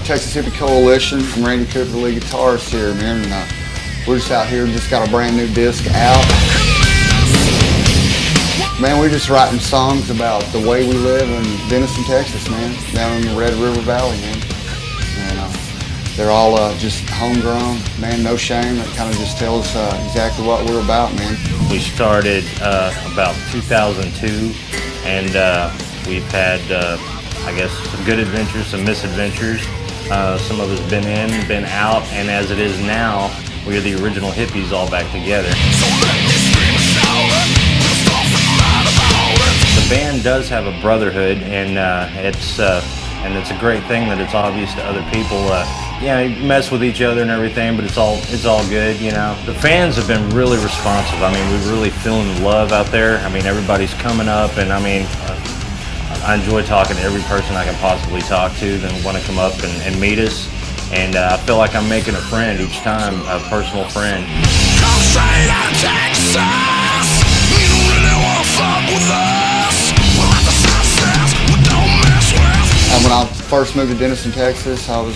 Texas Hippie Coalition. I'm Randy Cooper, the lead guitarist here, man. And we're just out here, just got a brand new disc out. Man, we're just writing songs about the way we live in Denison, Texas, man, down in the Red River Valley, man. And they're all just homegrown, man, no shame. It kind of just tells exactly what we're about, man. We started about 2002, and we've had, I guess, some good adventures, some misadventures. Some of us been in, been out, and as it is now, we are the original hippies all back together. The band does have a brotherhood, and it's a great thing that it's obvious to other people. Yeah, you mess with each other and everything, but it's all good, you know. The fans have been really responsive. I mean, we're really feeling love out there. I mean, everybody's coming up, and I mean, I enjoy talking to every person I can possibly talk to that want to come up and meet us. And I feel like I'm making a friend each time, a personal friend. Come straight out of Texas. You don't really want to fuck with us. We're like the sunsets, we don't mess with. When I first moved to Denison, Texas, I was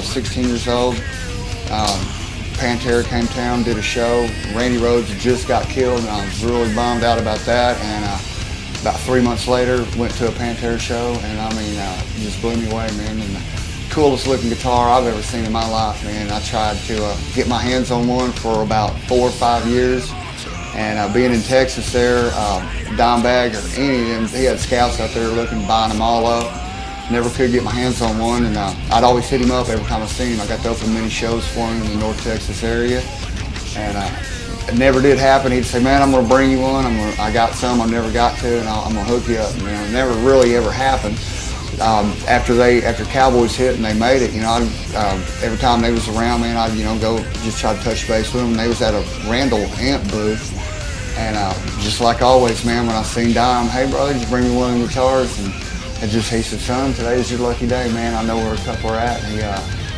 16 years old. Pantera came to town, did a show. Randy Rhoads just got killed, and I was really bummed out about that. And about 3 months later, went to a Pantera show, and I mean, it just blew me away, man. And the coolest looking guitar I've ever seen in my life, man. I tried to get my hands on one for about 4 or 5 years. And being in Texas there, Dimebag or any of them, he had scouts out there looking, buying them all up. Never could get my hands on one, and I'd always hit him up every time I seen him. I got to open many shows for him in the North Texas area, and it never did happen. He'd say, "Man, I'm gonna bring you one. I got some I never got to, and I'm gonna hook you up." You know, it never really ever happened. After Cowboys hit and they made it, you know, every time they was around, man, I'd go just try to touch base with them. And they was at a Randall Amp booth, and just like always, man, when I seen Dime, "Hey, brother, just bring me one of the guitars." And he said, "Son, today is your lucky day, man. I know where we're at." And he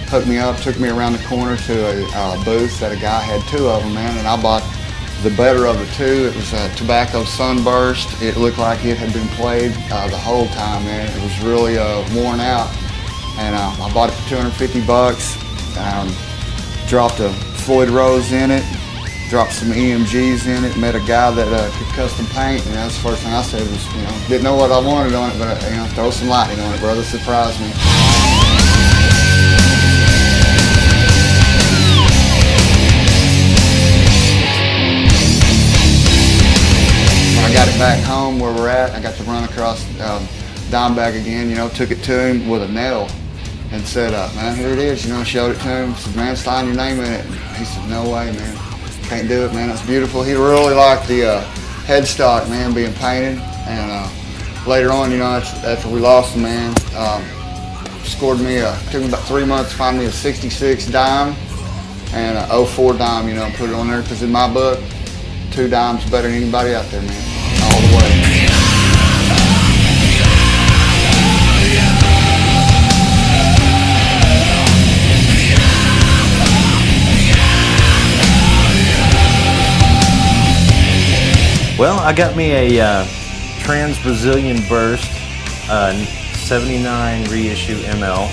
hooked me up, took me around the corner to a booth that a guy had 2 of them, man. And I bought the better of the 2. It was a Tobacco Sunburst. It looked like it had been played the whole time, man. It was really worn out. And I bought it for $250. Dropped a Floyd Rose in it. Dropped some EMGs in it, met a guy that could custom paint, and that's the first thing I said was, didn't know what I wanted on it, but throw some lightning on it, brother, surprise me. When I got it back home where we're at, I got to run across Dimebag again, took it to him with a nail and said, "Man, here it is," showed it to him, said, "Man, sign your name in it." And he said, "No way, man. Can't do it, man. It's beautiful." He really liked the headstock, man, being painted. And later on, after we lost him, man, took me about 3 months to find me a 66 dime and a 04 dime, put it on there, because in my book, 2 dimes better than anybody out there, man, all the way. Well, I got me a Trans-Brazilian Burst 79 reissue ML,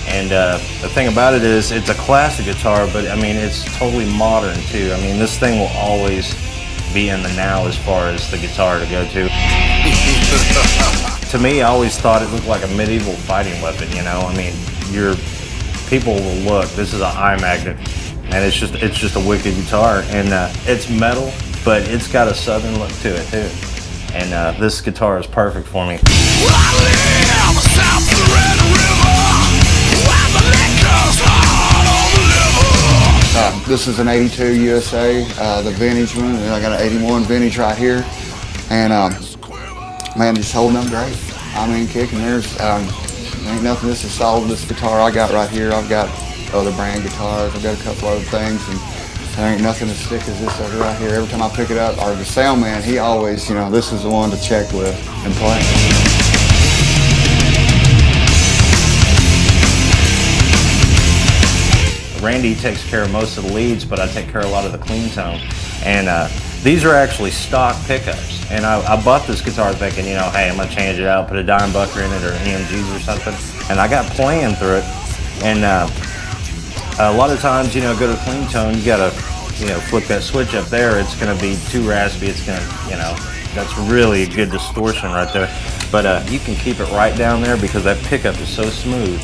and the thing about it is it's a classic guitar, but I mean it's totally modern too. I mean, this thing will always be in the now as far as the guitar to go to. To me, I always thought it looked like a medieval fighting weapon, I mean, people will look, this is an eye magnet, and it's just a wicked guitar, and it's metal, but it's got a southern look to it too. And this guitar is perfect for me. This is an 82 USA, the vintage one. I got an 81 vintage right here. And man, just holding up great. I mean, kicking. There's ain't nothing this is solid. This guitar I got right here. I've got other brand guitars. I've got a couple other things, and there ain't nothing as thick as this over right here. Every time I pick it up, or the sound man, he always, this is the one to check with and play. Randy takes care of most of the leads, but I take care of a lot of the clean tone. And these are actually stock pickups. And I bought this guitar thinking, hey, I'm gonna change it out, put a dime bucker in it or EMGs or something. And I got playing through it, And a lot of times, you know, go to clean tone, you gotta, you know, flip that switch up there. It's gonna be too raspy. It's gonna, you know, that's really a good distortion right there. But you can keep it right down there because that pickup is so smooth.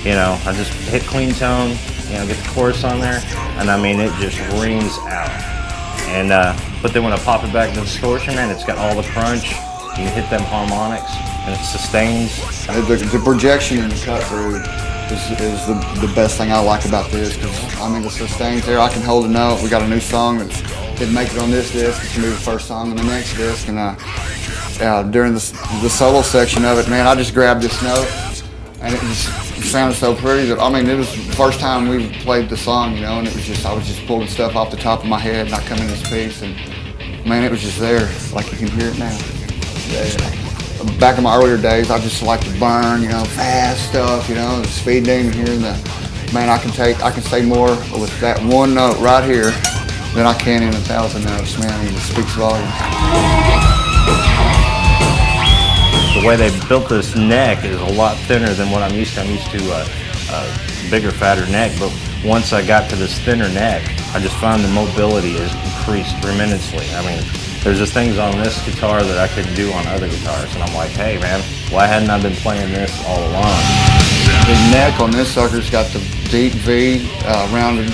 You know, I just hit clean tone, you know, get the chorus on there, and I mean, it just rings out. And but then when I pop it back to distortion, man, it's got all the crunch. You can hit them harmonics, and it sustains. The projection in the cut through is the best thing I like about this, because I mean the sustains there. I can hold a note. We got a new song that didn't make it on this disc. It's gonna be the first song on the next disc, and during the solo section of it, man, I just grabbed this note, and it just sounded so pretty that, I mean, it was the first time we played the song, you know, and it was just, I was just pulling stuff off the top of my head, and I come in this piece, and man, it was just there, like you can hear it now. Yeah. Back in my earlier days, I just like to burn, you know, fast stuff, you know, the speed demon here, and man, I can say more with that one note right here than I can in 1,000 notes, man. It just speaks volumes. The way they built this neck is a lot thinner than what I'm used to. I'm used to a bigger, fatter neck, but once I got to this thinner neck, I just found the mobility has increased tremendously. I mean, there's just things on this guitar that I couldn't do on other guitars, and I'm like, hey man, why hadn't I been playing this all along? The neck on this sucker's got the deep V rounded.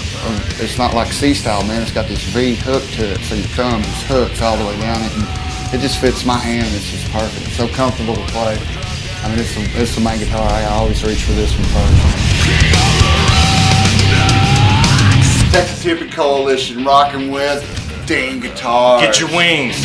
It's not like C-style, man. It's got this V hook to it, so you come, just hooks all the way down it. And it just fits my hand. It's just perfect. It's so comfortable to play. I mean, it's the main guitar. I always reach for this one first. Texas Hippie Coalition, rocking with Dean Guitar. Get your wings.